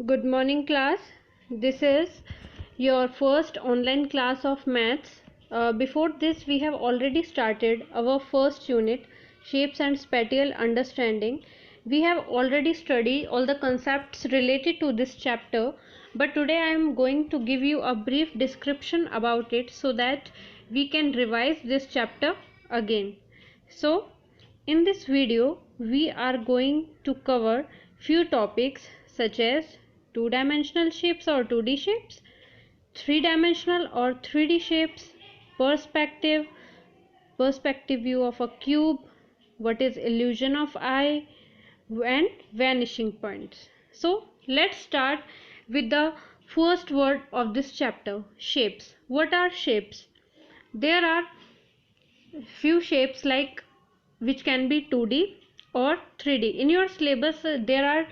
Good morning, class. This is your first online class of maths. Before this, we have already started our first unit, Shapes and Spatial Understanding. We have already studied all the concepts related to this chapter, but today I am going to give you a brief description about it so that we can revise this chapter again. So, in this video, we are going to cover few topics such as two-dimensional shapes or 2D shapes, three-dimensional or 3D shapes, perspective, perspective view of a cube, what is illusion of eye, and vanishing points. So let's start with the first word of this chapter, shapes. What are shapes? There are few shapes like which can be 2D or 3D. In your syllabus there are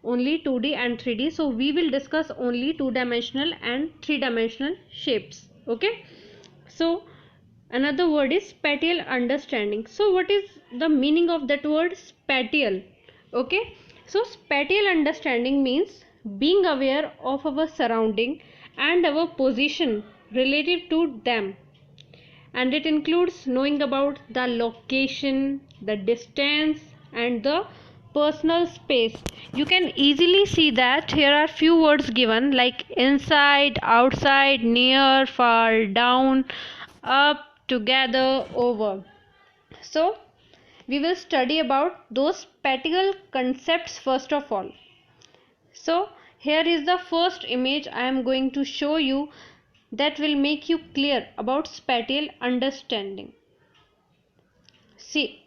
only 2D and 3D, so we will discuss only two-dimensional and three-dimensional shapes. Okay, so another word is spatial understanding. So what is the meaning of that word spatial? Okay, so spatial understanding means being aware of our surrounding and our position relative to them, and it includes knowing about the location, the distance, and the personal space. You can easily see that here are few words given like inside, outside, near, far, down, up, together, over. So we will study about those spatial concepts first of all. So here is the first image I am going to show you that will make you clear about spatial understanding. See,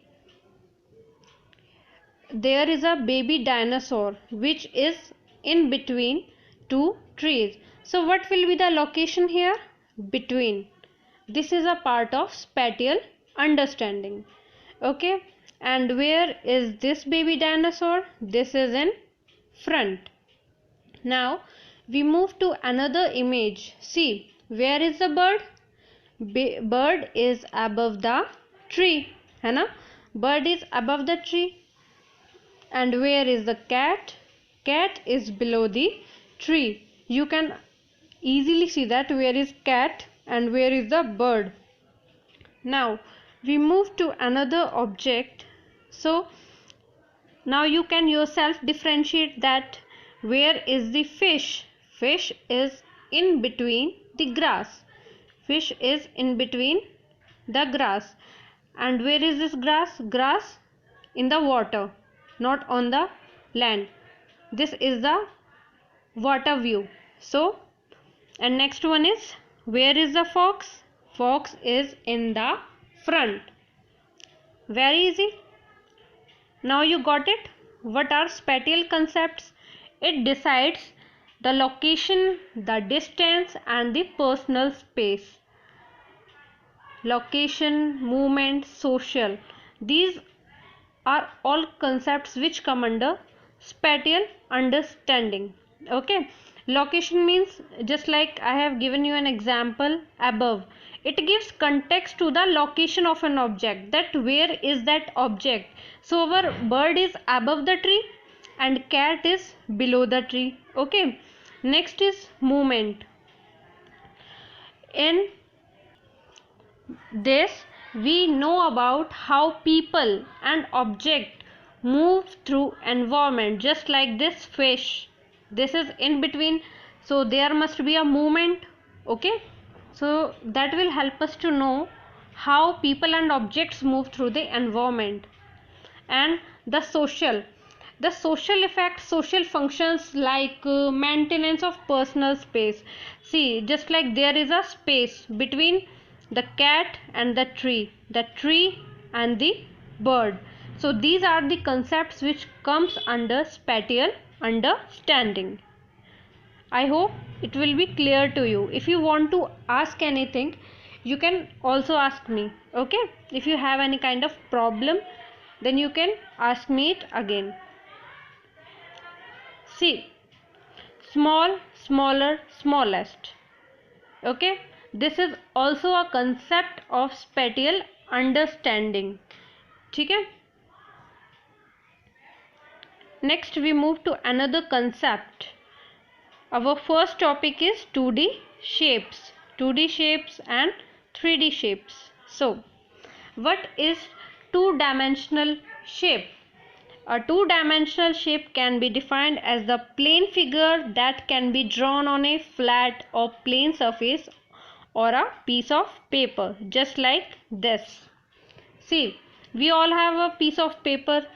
there is a baby dinosaur which is in between two trees. So what will be the location here? Between. This is a part of spatial understanding. Okay, and where is this baby dinosaur? This is in front. Now we move to another image. See, where is the bird? Bird is above the tree, है ना? Bird is above the tree. And where is the cat? Cat is below the tree. You can easily see that where is cat and where is the bird. Now we move to another object. So now you can yourself differentiate that where is the fish. Fish is in between the grass. Fish is in between the grass. And where is this grass? Grass in the water, not on the land. This is the water view. So, and next one is where is the fox? Fox is in the front. Very easy. Now you got it. What are spatial concepts? It decides the location, the distance, and the personal space. Location, movement, social. These are all concepts which come under spatial understanding. Okay, location means just like I have given you an example above. It gives context to the location of an object, that where is that object. So our bird is above the tree and cat is below the tree. Okay, next is movement. In this we know about how people and object move through environment, just like this fish. This is in between, so there must be a movement. Okay, so that will help us to know how people and objects move through the environment. And the social effects, social functions like maintenance of personal space. See, just like there is a space between the cat and the tree and the bird. So these are the concepts which comes under spatial understanding. I hope it will be clear to you. If you want to ask anything, you can also ask me. Okay, if you have any kind of problem, then you can ask me it again. See, small, smaller, smallest. Okay, this is also a concept of spatial understanding. ठीक है? Next we move to another concept, Our first topic is 2D shapes. 2D shapes and 3D shapes. So, what is two-dimensional shape? A two-dimensional shape can be defined as the plane figure that can be drawn on a flat or plane surface or a piece of paper, just like this. See, we all have a piece of paper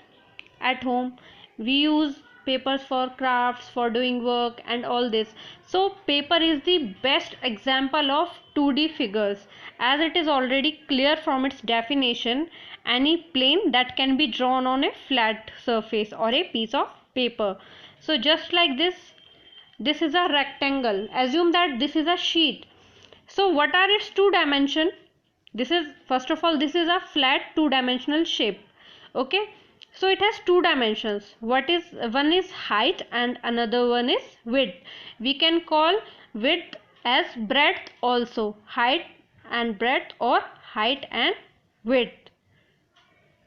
at home. We use papers for crafts, for doing work and all this. So paper is the best example of 2D figures, as it is already clear from its definition, any plane that can be drawn on a flat surface or a piece of paper. So just like this is a rectangle. Assume that this is a sheet. So what are its two dimensions? This is, first of all, this is a flat two-dimensional shape. Okay, so it has two dimensions. One is height and another one is width. We can call width as breadth also, height and breadth, or height and width.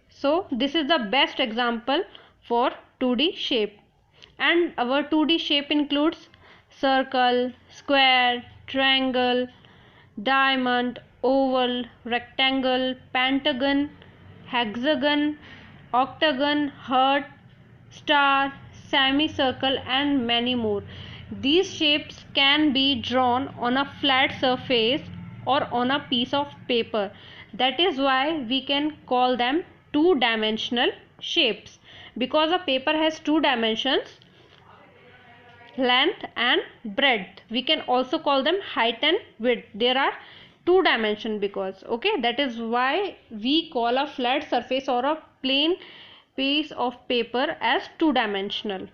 So this is the best example for 2D shape. And our 2D shape includes circle, square, triangle, diamond, oval, rectangle, pentagon, hexagon, octagon, heart, star, semicircle and many more. These shapes can be drawn on a flat surface or on a piece of paper. That is why we can call them two-dimensional shapes, because a paper has two dimensions, length and breadth. We can also call them height and width. There are two dimensions because, okay, that is why we call a flat surface or a plain piece of paper as two-dimensional.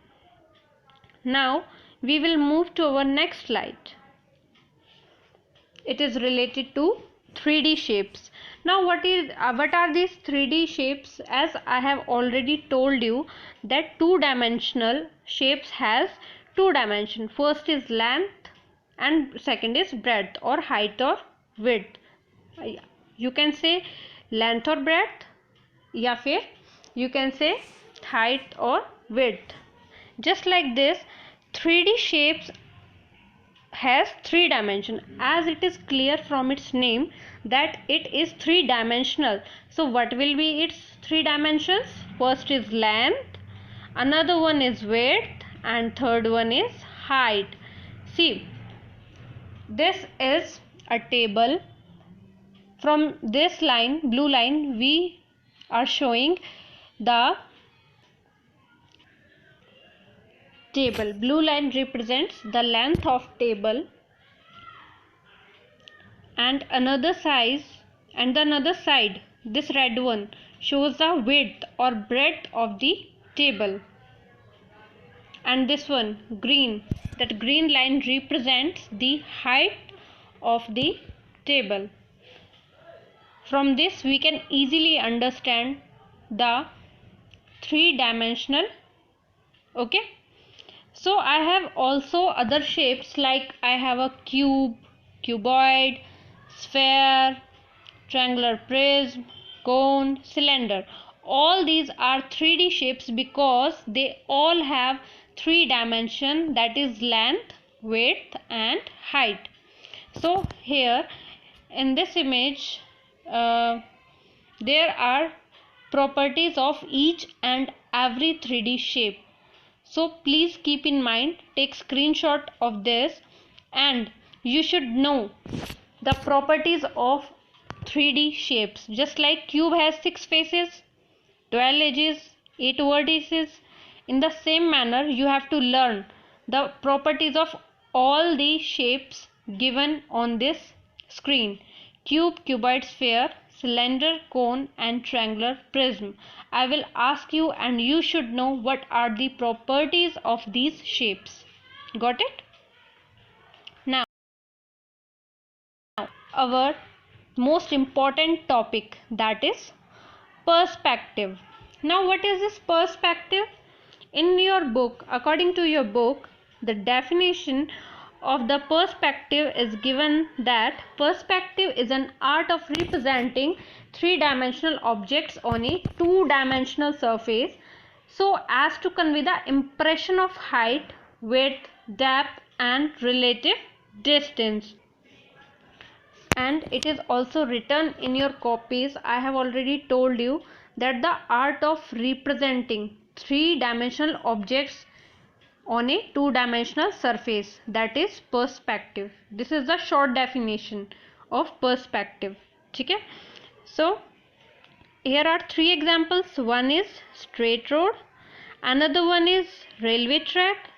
Now we will move to our next slide. It is related to 3D shapes. Now what are these 3D shapes? As I have already told you that two-dimensional shapes has two dimensions. First is length and second is breadth or height or width. You can say length or breadth, या फिर you can say height or width. Just like this, 3D shapes has three dimensions, as it is clear from its name that it is three-dimensional. So what will be its three dimensions? First is length, another one is width, and third one is height. See, this is a table. From this line, blue line, we are showing the table. Blue line represents the length of table, and another side, this red one, shows the width or breadth of the table. And this one, green, that green line represents the height of the table. From this we can easily understand the three-dimensional. Okay, so I have also other shapes, like I have a cube, cuboid, sphere, triangular prism, cone, cylinder. All these are 3D shapes because they all have three dimensions, that is length, width and height. So here in this image there are properties of each and every 3D shape. So please keep in mind, take screenshot of this, and you should know the properties of 3D shapes. Just like cube has 6 faces, 12 edges, 8 vertices, in the same manner you have to learn the properties of all the shapes given on this screen: cube, cuboid, sphere, cylinder, cone and triangular prism. I will ask you and you should know what are the properties of these shapes. Got it? Now our most important topic, that is perspective. Now what is this perspective? In your book, according to your book, the definition of the perspective is given that perspective is an art of representing three-dimensional objects on a two-dimensional surface so as to convey the impression of height, width, depth and relative distance. And it is also written in your copies. I have already told you that the art of representing three-dimensional objects on a two-dimensional surface, that is perspective. This is the short definition of perspective. Okay? So here are three examples. One is straight road, another one is railway track,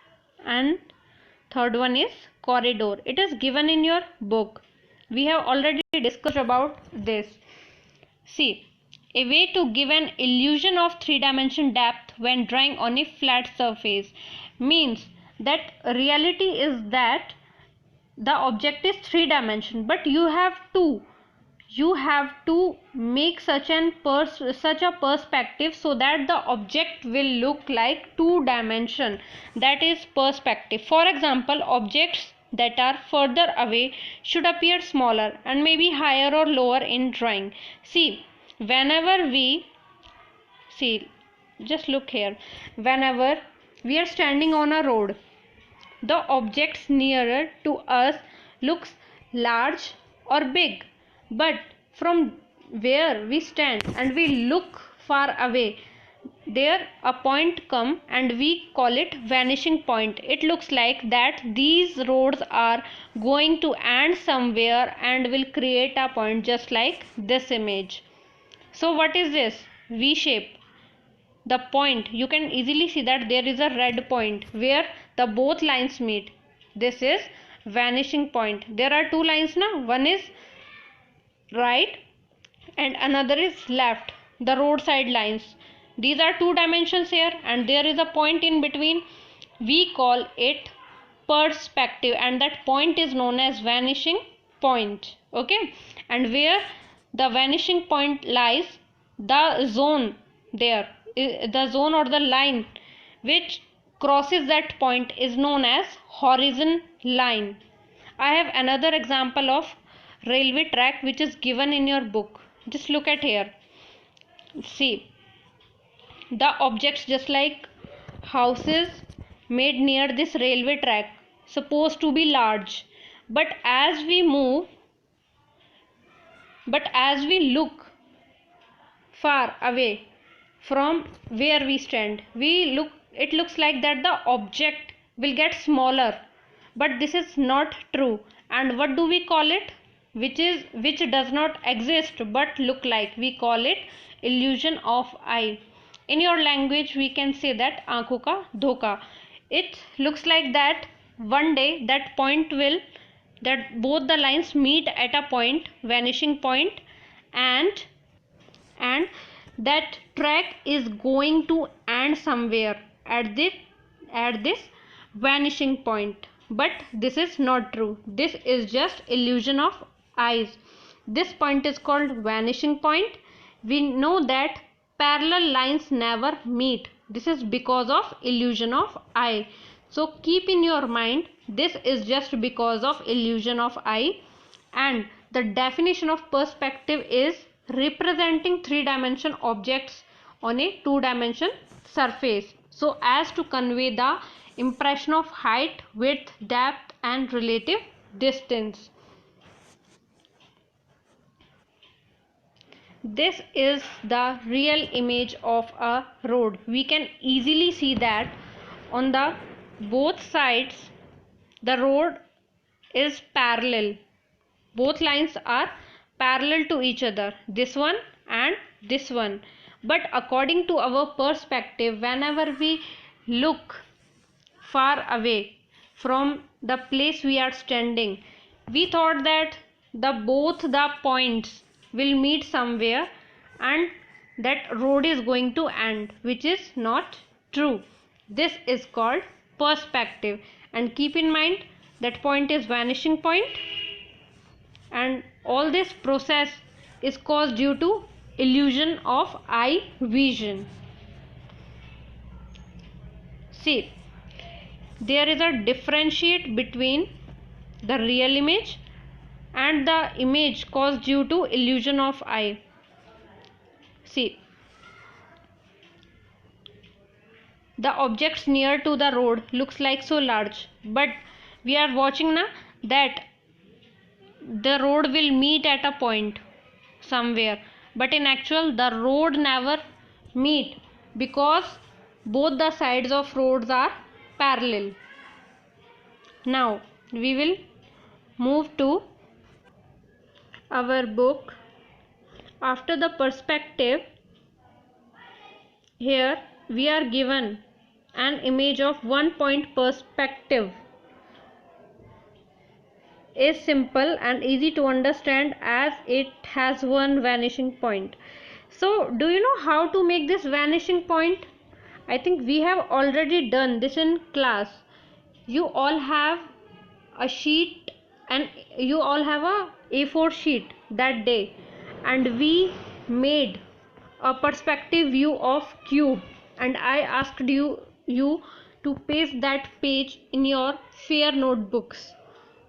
and third one is corridor. It is given in your book. We have already discussed about this. See, a way to give an illusion of three-dimension depth when drawing on a flat surface means that reality is that the object is three-dimensional, but you have to make such a perspective so that the object will look like two dimension, that is perspective. For example, objects that are further away should appear smaller and maybe higher or lower in drawing. Whenever we see just look here, whenever we are standing on a road, the objects nearer to us looks large or big, but from where we stand and we look far away, there a point come and we call it vanishing point. It looks like that these roads are going to end somewhere and will create a point, just like this image. So what is this V shape? The point, you can easily see that there is a red point where the both lines meet. This is vanishing point. There are two lines now, one is right and another is left, the roadside lines. These are two dimensions here and there is a point in between. We call it perspective and that point is known as vanishing point. Okay, and where the vanishing point lies, the zone there, the zone or the line which crosses that point is known as horizon line. I have another example of railway track which is given in your book. Just look at here. See, the objects just like houses made near this railway track supposed to be large, but as we look far away from where we stand, it looks like that the object will get smaller, but this is not true. And what do we call it, which does not exist but look like? We call it illusion of eye. In your language we can say that aankhon ka dhoka. It looks like that one day that both the lines meet at a point, vanishing point, and that track is going to end somewhere at this vanishing point. But this is not true. This is just illusion of eyes. This point is called vanishing point. We know that parallel lines never meet. This is because of illusion of eye. So keep in your mind, this is just because of illusion of eye. And the definition of perspective is representing three-dimension objects on a two-dimension surface so as to convey the impression of height, width, depth and relative distance. This is the real image of a road. We can easily see that on the both sides the road is parallel. Both lines are parallel to each other, this one and this one. But according to our perspective, whenever we look far away from the place we are standing, we thought that both the points will meet somewhere and that road is going to end, which is not true. This is called perspective. And keep in mind that point is vanishing point, and all this process is caused due to illusion of eye vision. See, there is a differentiate between the real image and the image caused due to illusion of eye. See, the objects near to the road looks like so large, but We are watching now that the road will meet at a point somewhere, but in actual the road never meet because both the sides of roads are parallel. Now we will move to our book. After the perspective, here we are given an image of one point. Perspective is simple and easy to understand as it has one vanishing point. So do you know how to make this vanishing point? I think we have already done this in class. You all have a sheet and you all have a A4 sheet that day, and we made a perspective view of cube, and I asked you to paste that page in your fair notebooks.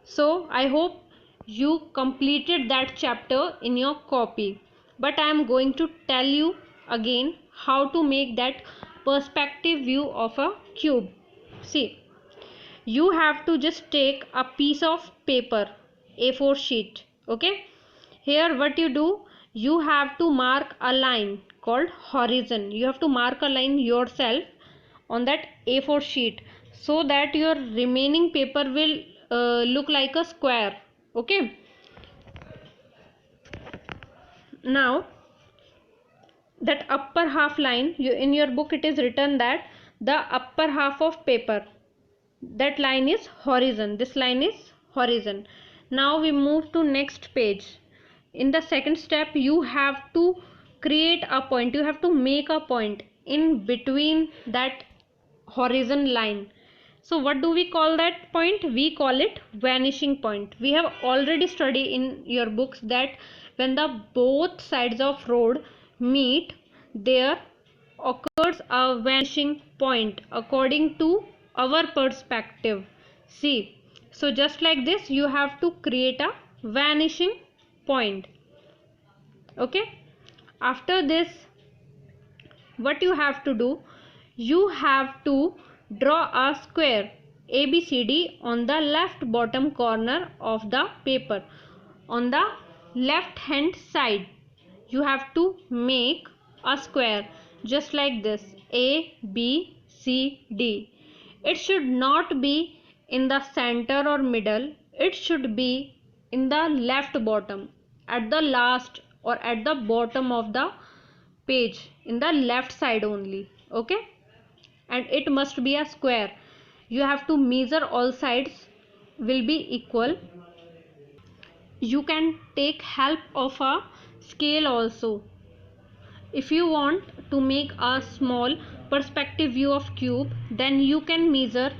So I hope you completed that chapter in your copy, but I am going to tell you again how to make that perspective view of a cube. See, you have to just take a piece of paper, A4 sheet. Okay, here what you do, you have to mark a line called horizon. You have to mark a line yourself on that A4 sheet so that your remaining paper will look like a square. Okay, now that upper half line, in your book it is written that the upper half of paper, that line is horizon. This line is horizon. Now we move to next page. In the second step, you have to create a point, you have to make a point in between that horizon line. So what do we call that point? We call it vanishing point. We have already studied in your books that when the both sides of road meet, there occurs a vanishing point according to our perspective. See, so just like this you have to create a vanishing point. Okay, after this what you have to do, you have to draw a square ABCD on the left bottom corner of the paper. On the left hand side you have to make a square just like this, ABCD. It should not be in the center or middle, it should be in the left bottom, at the last or at the bottom of the page, in the left side only. Okay, and it must be a square. You have to measure all sides will be equal. You can take help of a scale also. If you want to make a small perspective view of cube, then you can measure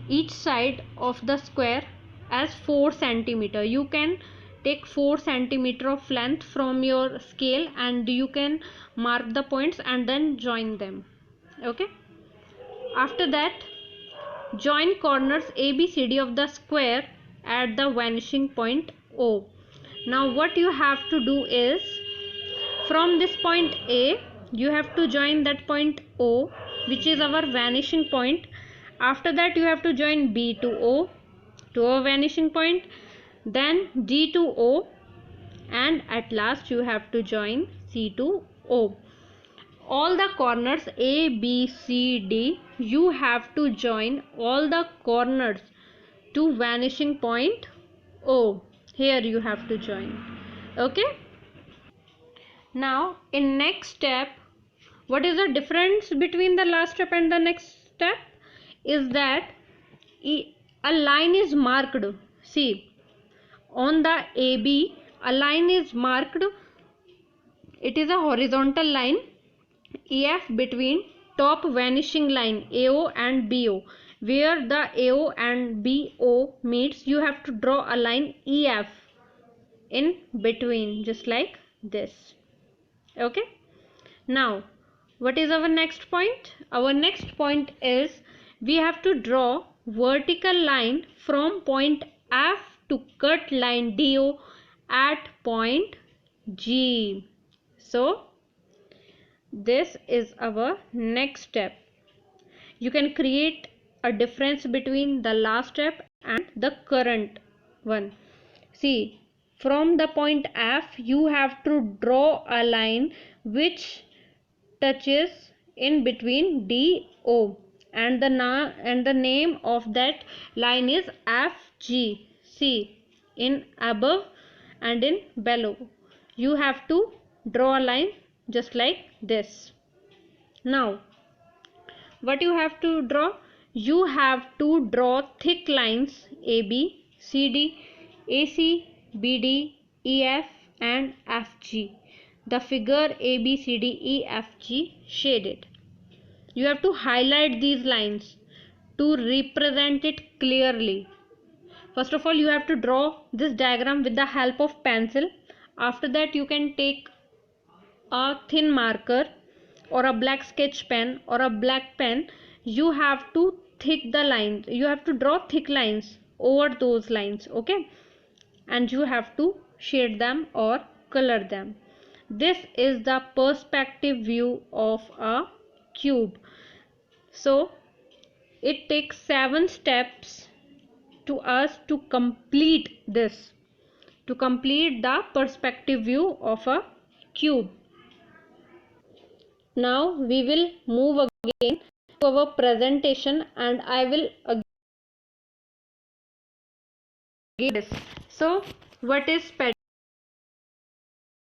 each side of the square as 4 centimeter. You can take 4 centimeter of length from your scale and you can mark the points and then join them. Okay, after that join corners ABCD of the square at the vanishing point O. Now what you have to do is, from this point A you have to join that point O, which is our vanishing point. After that you have to join B to O, to a vanishing point, then D to O, and at last you have to join C to O. All the corners A, B, C, D, you have to join all the corners to vanishing point O. Here you have to join. Okay, now in next step, what is the difference between the last step and the next step is that a line is marked. See, on the AB a line is marked. It is a horizontal line EF between top vanishing line AO and BO. Where the AO and BO meets, you have to draw a line EF in between, just like this. Okay, now what is our next point? Our next point is we have to draw vertical line from point F to cut line DO at point G. So this is our next step. You can create a difference between the last step and the current one. See, from the point F you have to draw a line which touches in between D O, and the name of that line is FG. See, in above and in below you have to draw a line just like this. Now what you have to draw? You have to draw thick lines AB, CD, AC, BD, EF and FG. The figure ABCDEFG shaded. You have to highlight these lines to represent it clearly. First of all, you have to draw this diagram with the help of pencil. After that, you can take a thin marker or a black sketch pen or a black pen. You have to draw thick lines over those lines, okay, and you have to shade them or color them. This is the perspective view of a cube. So it takes 7 steps to us to complete this, to complete the perspective view of a cube. Now we will move again to our presentation, and I will again this. So what is petty?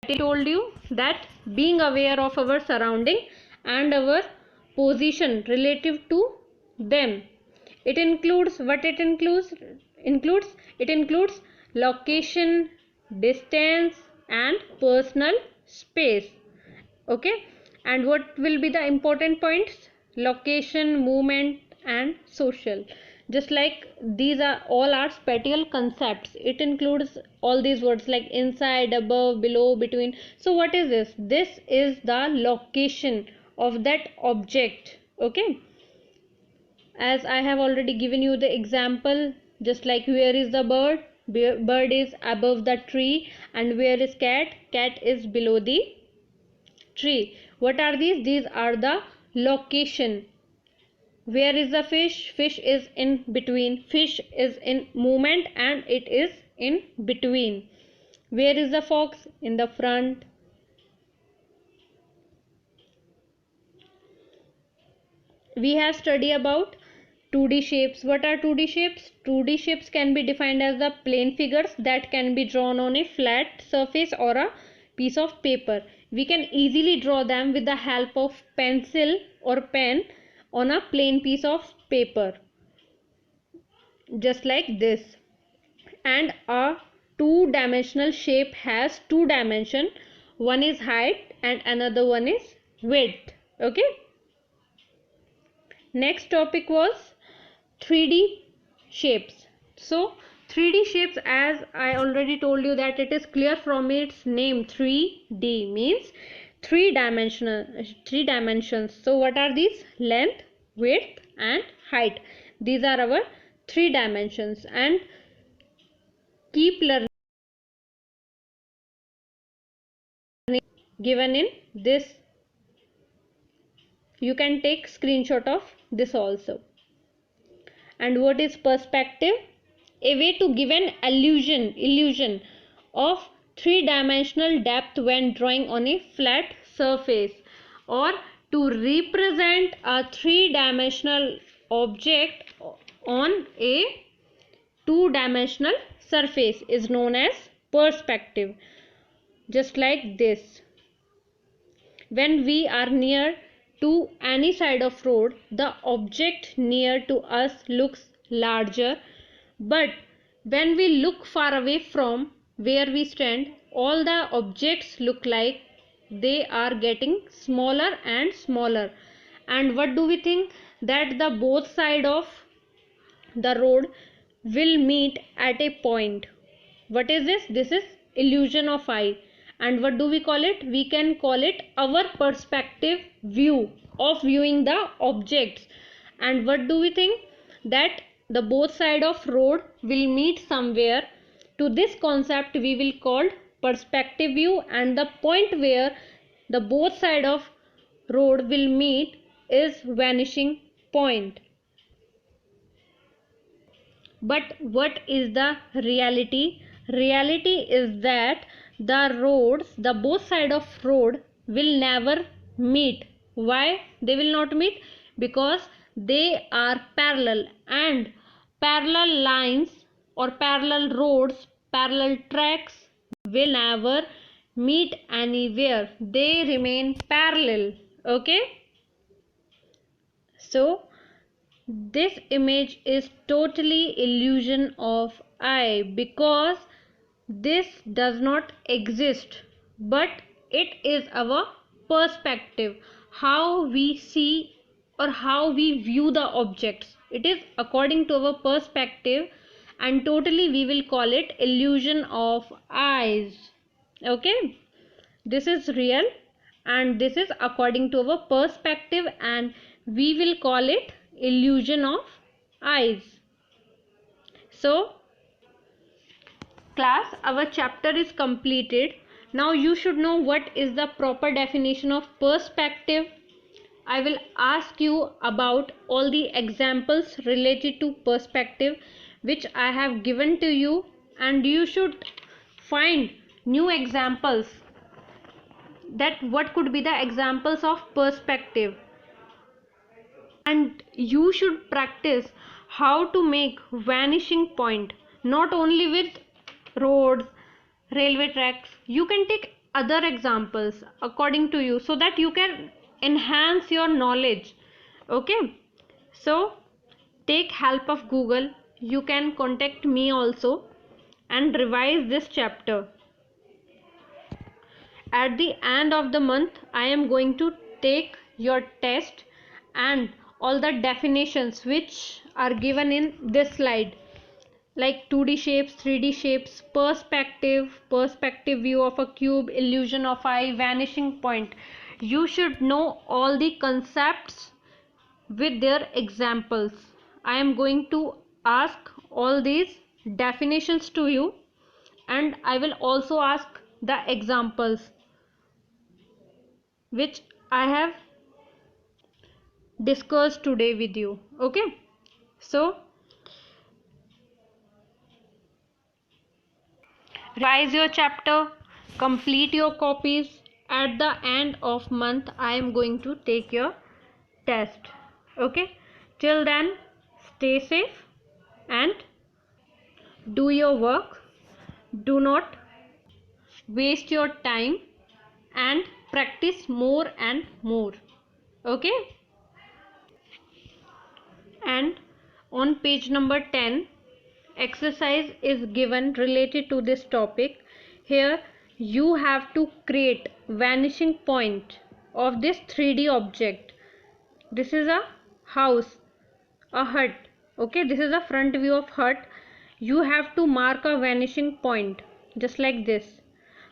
I told you that being aware of our surrounding and our position relative to them. It includes what it includes? It includes location, distance and personal space. Okay, and what will be the important points? Location, movement and social. Just like these are all are spatial concepts, it includes all these words like inside, above, below, between. So what is this? This is the location of that object. Okay, as I have already given you the example, just like where is the bird? Bird is above the tree, and where is cat? Cat is below the tree. What are these? These are the location. Where is the fish? Fish is in between. Fish is in movement and it is in between. Where is the fox? In the front. We have studied about 2D shapes. What are 2D shapes? 2D shapes can be defined as the plane figures that can be drawn on a flat surface or a piece of paper. We can easily draw them with the help of pencil or pen on a plain piece of paper, just like this. And a two-dimensional shape has 2 dimensions. One is height and another one is width. Okay. Next topic was 3D shapes. So 3D shapes, as I already told you that it is clear from its name, 3D means 3 dimensions. So what are these? Length, width and height. These are our 3 dimensions. And keep learning given in this. You can take screenshot of this also. And what is perspective? A way to give an illusion of 3-dimensional depth when drawing on a flat surface, or to represent a 3-dimensional object on a 2-dimensional surface is known as perspective. Just like this. When we are near to any side of road, the object near to us looks larger, but when we look far away from where we stand, all the objects look like they are getting smaller and smaller. And what do we think? That the both side of the road will meet at a point. What is this? This is illusion of eye. And what do we call it? We can call it our perspective view of viewing the objects. And what do we think? That the both side of road will meet somewhere. To this concept we will call perspective view, and the point where the both side of road will meet is vanishing point. But what is the reality? Reality is that the both side of road will never meet. Why they will not meet? Because they are parallel, and parallel lines or parallel roads, parallel tracks will never meet anywhere. They remain parallel. Okay, so this image is totally illusion of eye, because this does not exist, but it is our perspective, how we see or how we view the objects. It is according to our perspective, and totally we will call it illusion of eyes. Okay, this is real, and this is according to our perspective, and we will call it illusion of eyes. So class, our chapter is completed. Now you should know what is the proper definition of perspective. I will ask you about all the examples related to perspective which I have given to you, and you should find new examples, that what could be the examples of perspective, and you should practice how to make vanishing point, not only with roads, railway tracks. You can take other examples according to you, so that you can enhance your knowledge. Okay, so take help of Google. You can contact me also and revise this chapter. At the end of the month I am going to take your test, and all the definitions which are given in this slide, like 2D shapes, 3D shapes, perspective view of a cube, illusion of eye, vanishing point. You should know all the concepts with their examples. I am going to ask all these definitions to you, and I will also ask the examples which I have discussed today with you. Okay, so revise your chapter, complete your copies. At the end of month I am going to take your test. Okay, till then stay safe and do your work. Do not waste your time, and practice more and more. Okay, and on page number 10 exercise is given related to this topic. Here you have to create vanishing point of this 3D object. This is a house, a hut. Okay, this is a front view of hut. You have to mark a vanishing point just like this.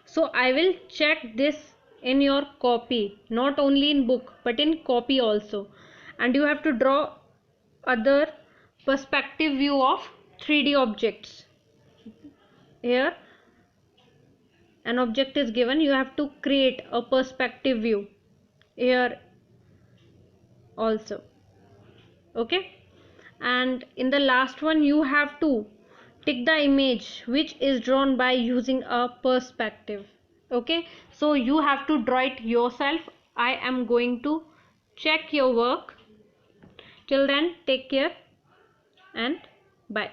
So I will check this in your copy, not only in book but in copy also, and you have to draw other perspective view of 3D objects. Here an object is given, you have to create a perspective view here also. Okay, and in the last one you have to tick the image which is drawn by using a perspective. Okay, so you have to draw it yourself. I am going to check your work. Till then, take care and bye.